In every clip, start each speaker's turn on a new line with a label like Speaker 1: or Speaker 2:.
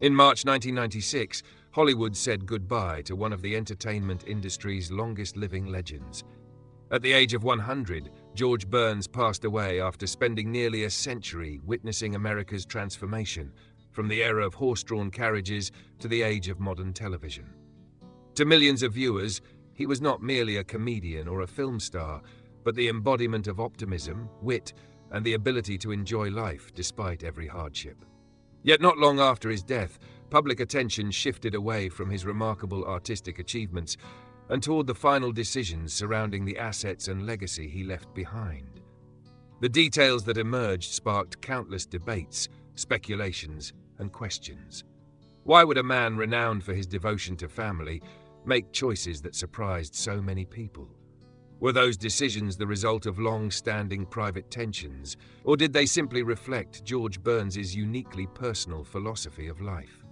Speaker 1: In March 1996, Hollywood said goodbye to one of the entertainment industry's longest-living legends. At the age of 100, George Burns passed away after spending nearly a century witnessing America's transformation, from the era of horse-drawn carriages to the age of modern television. To millions of viewers, he was not merely a comedian or a film star, but the embodiment of optimism, wit, and the ability to enjoy life despite every hardship. Yet not long after his death, public attention shifted away from his remarkable artistic achievements and toward the final decisions surrounding the assets and legacy he left behind. The details that emerged sparked countless debates, speculations, and questions. Why would a man renowned for his devotion to family make choices that surprised so many people? Were those decisions the result of long-standing private tensions, or did they simply reflect George Burns's uniquely personal philosophy of life?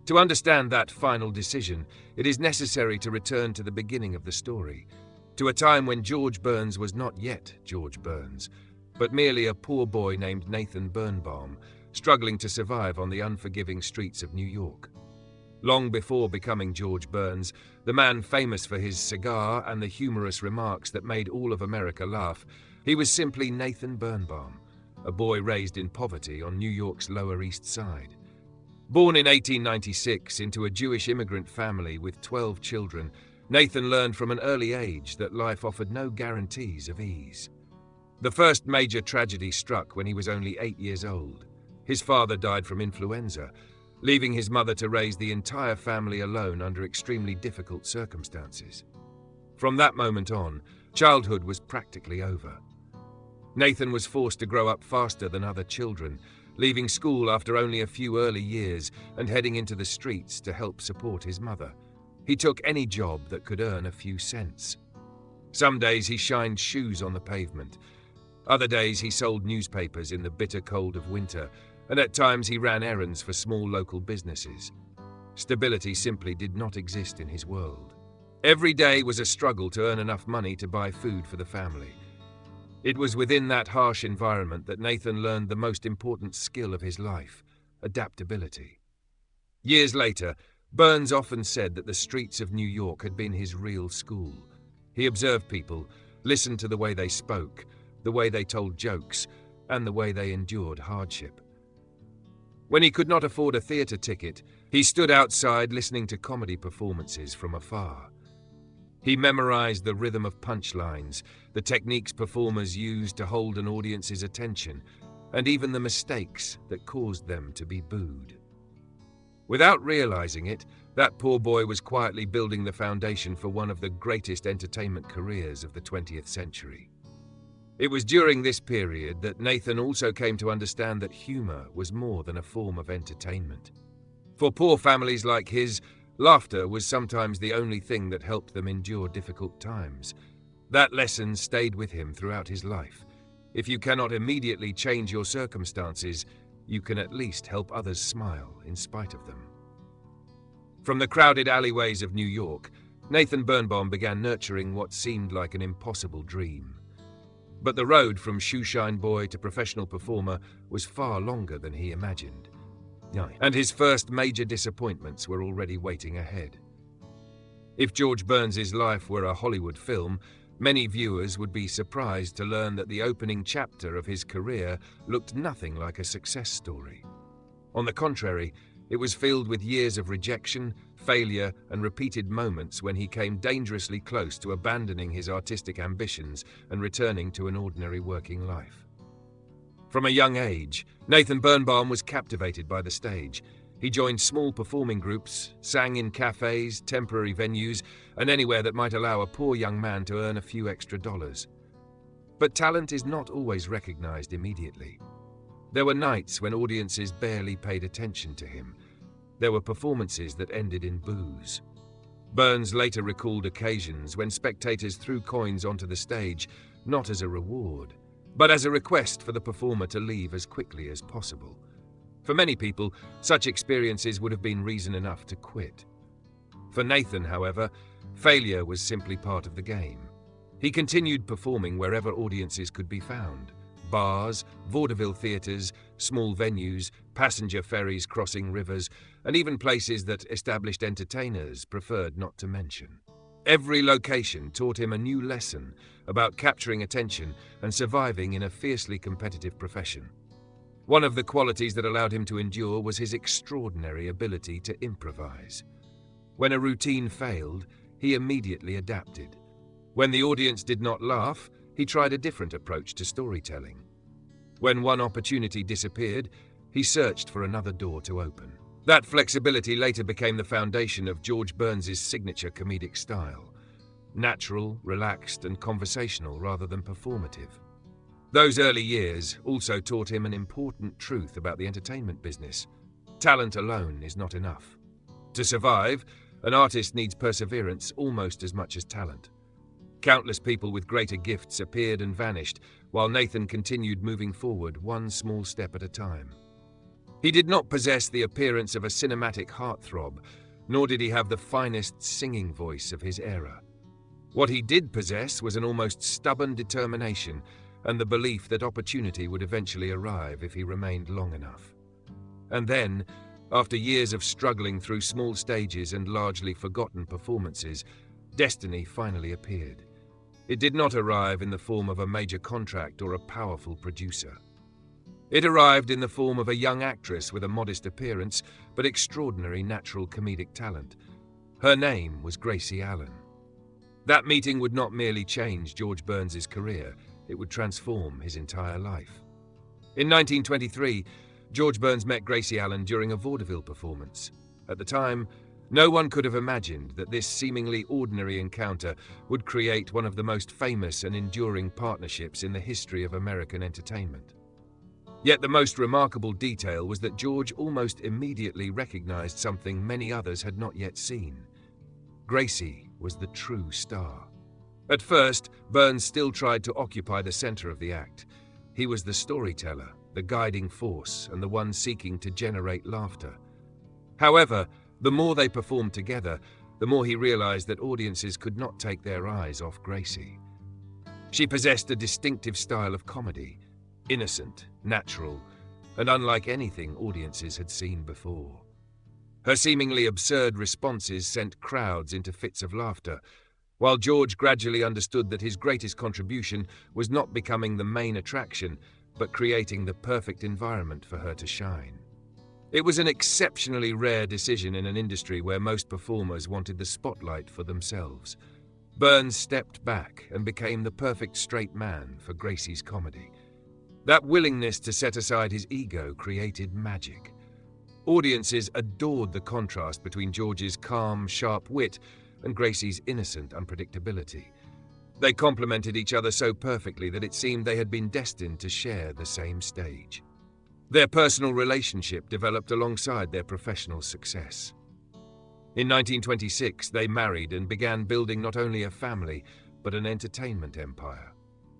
Speaker 1: To understand that final decision, it is necessary to return to the beginning of the story, to a time when George Burns was not yet George Burns, but merely a poor boy named Nathan Birnbaum, struggling to survive on the unforgiving streets of New York. Long before becoming George Burns, the man famous for his cigar and the humorous remarks that made all of America laugh, he was simply Nathan Birnbaum, a boy raised in poverty on New York's Lower East Side. Born in 1896 into a Jewish immigrant family with 12 children, Nathan learned from an early age that life offered no guarantees of ease. The first major tragedy struck when he was only 8 years old. His father died from influenza, leaving his mother to raise the entire family alone under extremely difficult circumstances. From that moment on, childhood was practically over. Nathan was forced to grow up faster than other children, leaving school after only a few early years and heading into the streets to help support his mother. He took any job that could earn a few cents. Some days he shined shoes on the pavement. Other days he sold newspapers in the bitter cold of winter, and at times he ran errands for small local businesses. Stability simply did not exist in his world. Every day was a struggle to earn enough money to buy food for the family. It was within that harsh environment that Nathan learned the most important skill of his life: adaptability. Years later, Burns often said that the streets of New York had been his real school. He observed people, listened to the way they spoke, the way they told jokes, and the way they endured hardship. When he could not afford a theater ticket, he stood outside listening to comedy performances from afar. He memorized the rhythm of punchlines, the techniques performers used to hold an audience's attention, and even the mistakes that caused them to be booed. Without realizing it, that poor boy was quietly building the foundation for one of the greatest entertainment careers of the 20th century. It was during this period that Nathan also came to understand that humor was more than a form of entertainment. For poor families like his, laughter was sometimes the only thing that helped them endure difficult times. That lesson stayed with him throughout his life. If you cannot immediately change your circumstances, you can at least help others smile in spite of them. From the crowded alleyways of New York, Nathan Birnbaum began nurturing what seemed like an impossible dream. But the road from shoeshine boy to professional performer was far longer than he imagined. And his first major disappointments were already waiting ahead. If George Burns's life were a Hollywood film, many viewers would be surprised to learn that the opening chapter of his career looked nothing like a success story. On the contrary, it was filled with years of rejection, failure, and repeated moments when he came dangerously close to abandoning his artistic ambitions and returning to an ordinary working life. From a young age, Nathan Birnbaum was captivated by the stage. He joined small performing groups, sang in cafes, temporary venues, and anywhere that might allow a poor young man to earn a few extra dollars. But talent is not always recognized immediately. There were nights when audiences barely paid attention to him. There were performances that ended in boos. Burns later recalled occasions when spectators threw coins onto the stage, not as a reward, but as a request for the performer to leave as quickly as possible. For many people, such experiences would have been reason enough to quit. For Nathan, however, failure was simply part of the game. He continued performing wherever audiences could be found: bars, vaudeville theaters, small venues, passenger ferries crossing rivers, and even places that established entertainers preferred not to mention. Every location taught him a new lesson about capturing attention and surviving in a fiercely competitive profession. One of the qualities that allowed him to endure was his extraordinary ability to improvise. When a routine failed, he immediately adapted. When the audience did not laugh, he tried a different approach to storytelling. When one opportunity disappeared, he searched for another door to open. That flexibility later became the foundation of George Burns's signature comedic style. Natural, relaxed, and conversational rather than performative. Those early years also taught him an important truth about the entertainment business. Talent alone is not enough. To survive, an artist needs perseverance almost as much as talent. Countless people with greater gifts appeared and vanished, while Nathan continued moving forward one small step at a time. He did not possess the appearance of a cinematic heartthrob, nor did he have the finest singing voice of his era. What he did possess was an almost stubborn determination and the belief that opportunity would eventually arrive if he remained long enough. And then, after years of struggling through small stages and largely forgotten performances, destiny finally appeared. It did not arrive in the form of a major contract or a powerful producer. It arrived in the form of a young actress with a modest appearance but extraordinary natural comedic talent. Her name was Gracie Allen. That meeting would not merely change George Burns's career, it would transform his entire life. In 1923, George Burns met Gracie Allen during a vaudeville performance. At the time, no one could have imagined that this seemingly ordinary encounter would create one of the most famous and enduring partnerships in the history of American entertainment. Yet the most remarkable detail was that George almost immediately recognized something many others had not yet seen. Gracie was the true star. At first, Burns still tried to occupy the center of the act. He was the storyteller, the guiding force, and the one seeking to generate laughter. However, the more they performed together, the more he realized that audiences could not take their eyes off Gracie. She possessed a distinctive style of comedy, innocent, natural, and unlike anything audiences had seen before. Her seemingly absurd responses sent crowds into fits of laughter, while George gradually understood that his greatest contribution was not becoming the main attraction, but creating the perfect environment for her to shine. It was an exceptionally rare decision in an industry where most performers wanted the spotlight for themselves. Burns stepped back and became the perfect straight man for Gracie's comedy. That willingness to set aside his ego created magic. Audiences adored the contrast between George's calm, sharp wit and Gracie's innocent unpredictability. They complemented each other so perfectly that it seemed they had been destined to share the same stage. Their personal relationship developed alongside their professional success. In 1926, they married and began building not only a family, but an entertainment empire.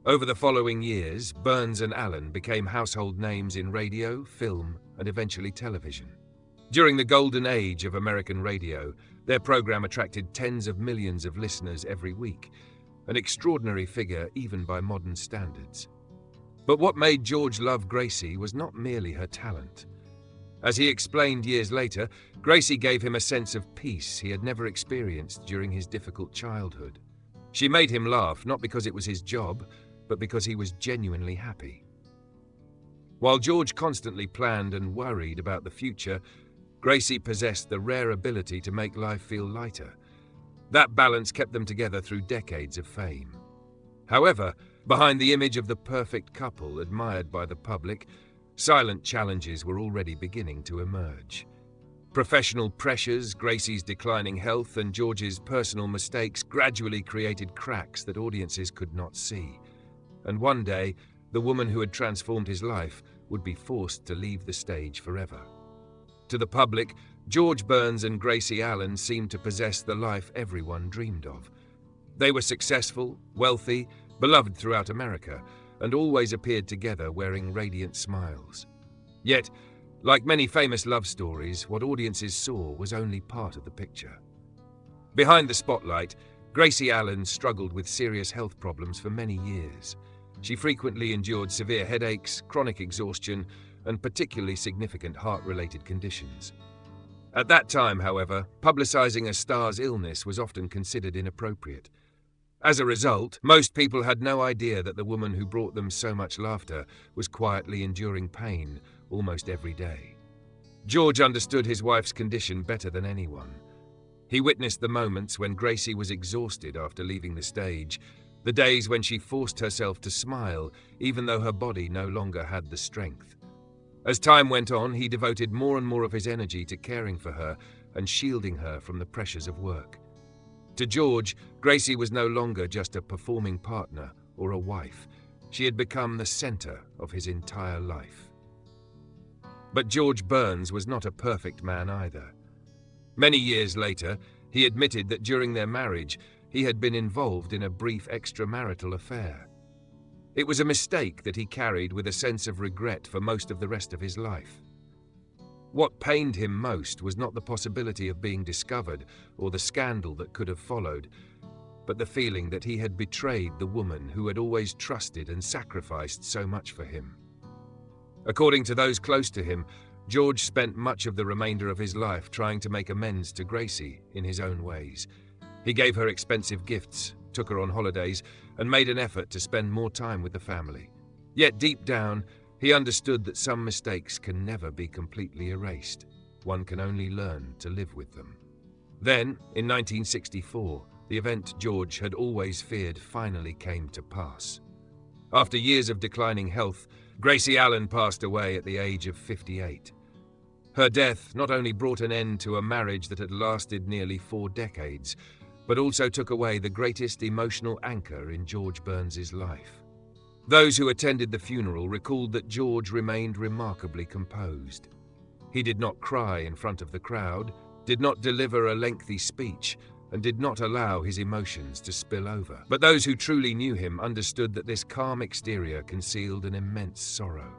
Speaker 1: Over the following years, Burns and Allen became household names in radio, film, and eventually television. During the golden age of American radio, their program attracted tens of millions of listeners every week, an extraordinary figure even by modern standards. But what made George love Gracie was not merely her talent. As he explained years later, Gracie gave him a sense of peace he had never experienced during his difficult childhood. She made him laugh not because it was his job, but because he was genuinely happy. While George constantly planned and worried about the future, Gracie possessed the rare ability to make life feel lighter. That balance kept them together through decades of fame. However, behind the image of the perfect couple admired by the public, silent challenges were already beginning to emerge. Professional pressures, Gracie's declining health, and George's personal mistakes gradually created cracks that audiences could not see. And one day, the woman who had transformed his life would be forced to leave the stage forever. To the public, George Burns and Gracie Allen seemed to possess the life everyone dreamed of. They were successful, wealthy, beloved throughout America, and always appeared together wearing radiant smiles. Yet, like many famous love stories, what audiences saw was only part of the picture. Behind the spotlight, Gracie Allen struggled with serious health problems for many years. She frequently endured severe headaches, chronic exhaustion, and particularly significant heart-related conditions. At that time, however, publicizing a star's illness was often considered inappropriate. As a result, most people had no idea that the woman who brought them so much laughter was quietly enduring pain almost every day. George understood his wife's condition better than anyone. He witnessed the moments when Gracie was exhausted after leaving the stage, the days when she forced herself to smile even though her body no longer had the strength. As time went on, he devoted more and more of his energy to caring for her and shielding her from the pressures of work. To George, Gracie was no longer just a performing partner or a wife. She had become the center of his entire life. But George Burns was not a perfect man either. Many years later, he admitted that during their marriage, he had been involved in a brief extramarital affair. It was a mistake that he carried with a sense of regret for most of the rest of his life. What pained him most was not the possibility of being discovered or the scandal that could have followed, but the feeling that he had betrayed the woman who had always trusted and sacrificed so much for him. According to those close to him, George spent much of the remainder of his life trying to make amends to Gracie in his own ways. He gave her expensive gifts, took her on holidays, and made an effort to spend more time with the family. Yet deep down, he understood that some mistakes can never be completely erased. One can only learn to live with them. Then, in 1964, the event George had always feared finally came to pass. After years of declining health, Gracie Allen passed away at the age of 58. Her death not only brought an end to a marriage that had lasted nearly 4 decades, but also took away the greatest emotional anchor in George Burns's life. Those who attended the funeral recalled that George remained remarkably composed. He did not cry in front of the crowd, did not deliver a lengthy speech, and did not allow his emotions to spill over. But those who truly knew him understood that this calm exterior concealed an immense sorrow.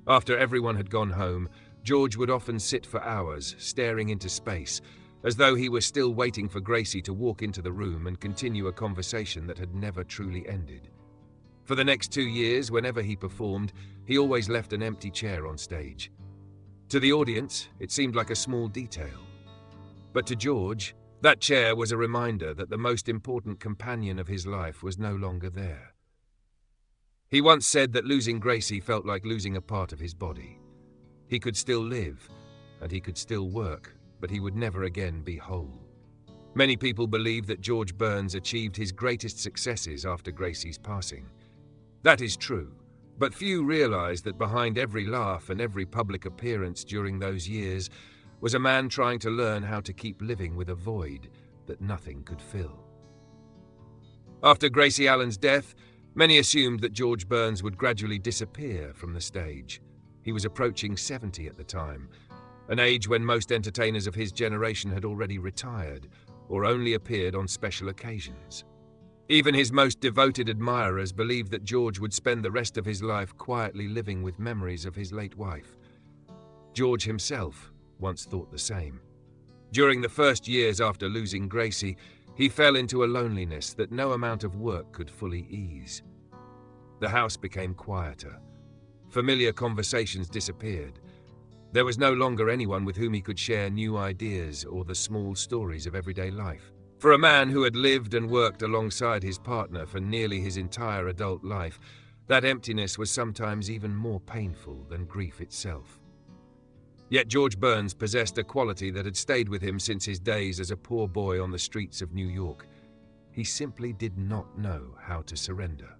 Speaker 1: After everyone had gone home, George would often sit for hours, staring into space, as though he were still waiting for Gracie to walk into the room and continue a conversation that had never truly ended. For the next 2 years, whenever he performed, he always left an empty chair on stage. To the audience, it seemed like a small detail. But to George, that chair was a reminder that the most important companion of his life was no longer there. He once said that losing Gracie felt like losing a part of his body. He could still live, and he could still work, but he would never again be whole. Many people believe that George Burns achieved his greatest successes after Gracie's passing. That is true, but few realize that behind every laugh and every public appearance during those years was a man trying to learn how to keep living with a void that nothing could fill. After Gracie Allen's death, many assumed that George Burns would gradually disappear from the stage. He was approaching 70 at the time, an age when most entertainers of his generation had already retired or only appeared on special occasions. Even his most devoted admirers believed that George would spend the rest of his life quietly living with memories of his late wife. George himself once thought the same. During the first years after losing Gracie, he fell into a loneliness that no amount of work could fully ease. The house became quieter. Familiar conversations disappeared. There was no longer anyone with whom he could share new ideas or the small stories of everyday life. For a man who had lived and worked alongside his partner for nearly his entire adult life, that emptiness was sometimes even more painful than grief itself. Yet George Burns possessed a quality that had stayed with him since his days as a poor boy on the streets of New York. He simply did not know how to surrender.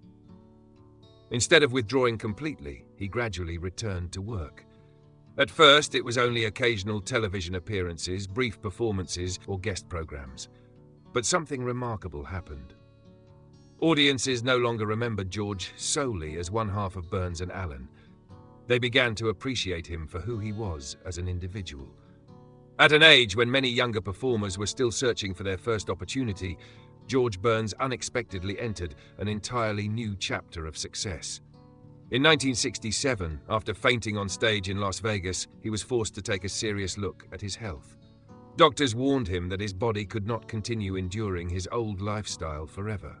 Speaker 1: Instead of withdrawing completely, he gradually returned to work. At first, it was only occasional television appearances, brief performances, or guest programs. But something remarkable happened. Audiences no longer remembered George solely as one half of Burns and Allen. They began to appreciate him for who he was as an individual. At an age when many younger performers were still searching for their first opportunity, George Burns unexpectedly entered an entirely new chapter of success. In 1967, after fainting on stage in Las Vegas, he was forced to take a serious look at his health. Doctors warned him that his body could not continue enduring his old lifestyle forever.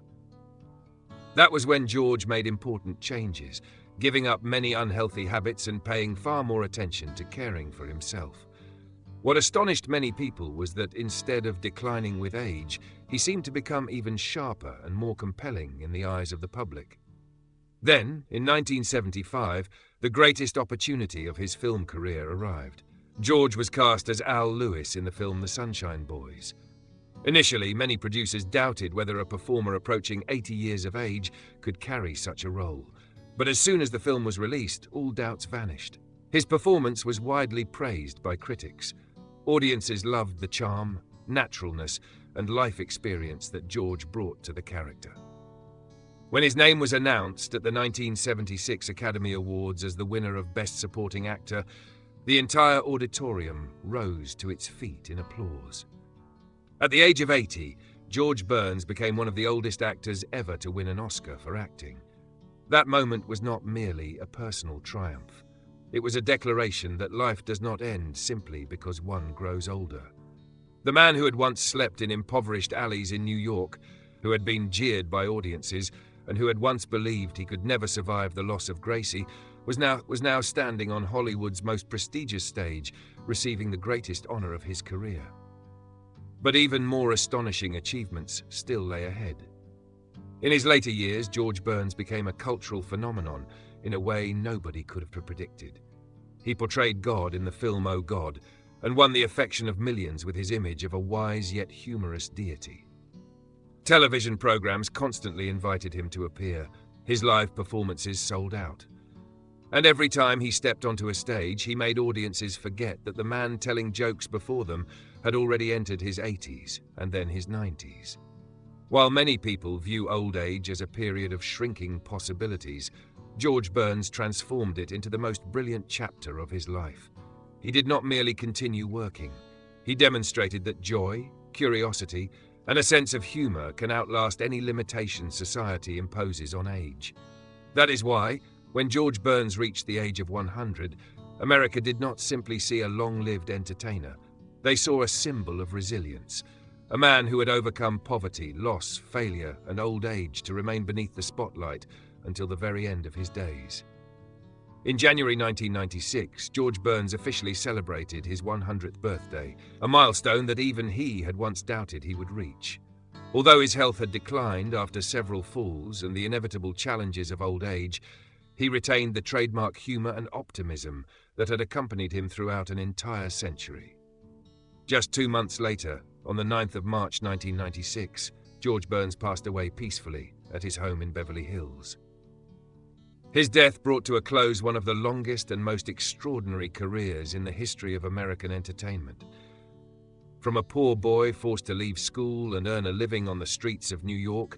Speaker 1: That was when George made important changes. giving up many unhealthy habits and paying far more attention to caring for himself. What astonished many people was that instead of declining with age, he seemed to become even sharper and more compelling in the eyes of the public. Then, in 1975, the greatest opportunity of his film career arrived. George was cast as Al Lewis in the film The Sunshine Boys. Initially, many producers doubted whether a performer approaching 80 years of age could carry such a role. But as soon as the film was released, all doubts vanished. His performance was widely praised by critics. Audiences loved the charm, naturalness, and life experience that George brought to the character. When his name was announced at the 1976 Academy Awards as the winner of Best Supporting Actor, the entire auditorium rose to its feet in applause. At the age of 80, George Burns became one of the oldest actors ever to win an Oscar for acting. That moment was not merely a personal triumph. It was a declaration that life does not end simply because one grows older. The man who had once slept in impoverished alleys in New York, who had been jeered by audiences, and who had once believed he could never survive the loss of Gracie, was now standing on Hollywood's most prestigious stage, receiving the greatest honor of his career. But even more astonishing achievements still lay ahead. In his later years, George Burns became a cultural phenomenon in a way nobody could have predicted. He portrayed God in the film Oh God, and won the affection of millions with his image of a wise yet humorous deity. Television programs constantly invited him to appear. His live performances sold out. And every time he stepped onto a stage, he made audiences forget that the man telling jokes before them had already entered his 80s and then his 90s. While many people view old age as a period of shrinking possibilities, George Burns transformed it into the most brilliant chapter of his life. He did not merely continue working. He demonstrated that joy, curiosity, and a sense of humor can outlast any limitation society imposes on age. That is why, when George Burns reached the age of 100, America did not simply see a long-lived entertainer. They saw a symbol of resilience, a man who had overcome poverty, loss, failure, and old age to remain beneath the spotlight until the very end of his days. In January 1996, George Burns officially celebrated his 100th birthday, a milestone that even he had once doubted he would reach. Although his health had declined after several falls and the inevitable challenges of old age, he retained the trademark humor and optimism that had accompanied him throughout an entire century. Just 2 months later, on the 9th of March 1996, George Burns passed away peacefully at his home in Beverly Hills. His death brought to a close one of the longest and most extraordinary careers in the history of American entertainment. From a poor boy forced to leave school and earn a living on the streets of New York,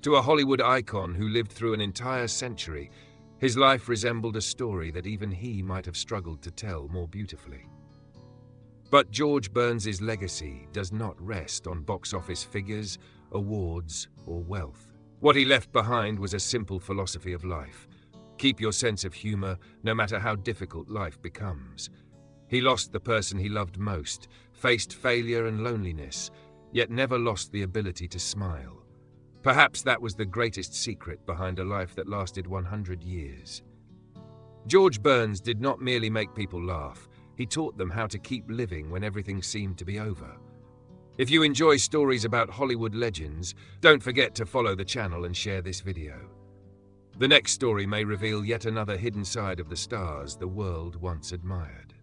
Speaker 1: to a Hollywood icon who lived through an entire century, his life resembled a story that even he might have struggled to tell more beautifully. But George Burns's legacy does not rest on box office figures, awards, or wealth. What he left behind was a simple philosophy of life. Keep your sense of humor, no matter how difficult life becomes. He lost the person he loved most, faced failure and loneliness, yet never lost the ability to smile. Perhaps that was the greatest secret behind a life that lasted 100 years. George Burns did not merely make people laugh, he taught them how to keep living when everything seemed to be over. If you enjoy stories about Hollywood legends, don't forget to follow the channel and share this video. The next story may reveal yet another hidden side of the stars the world once admired.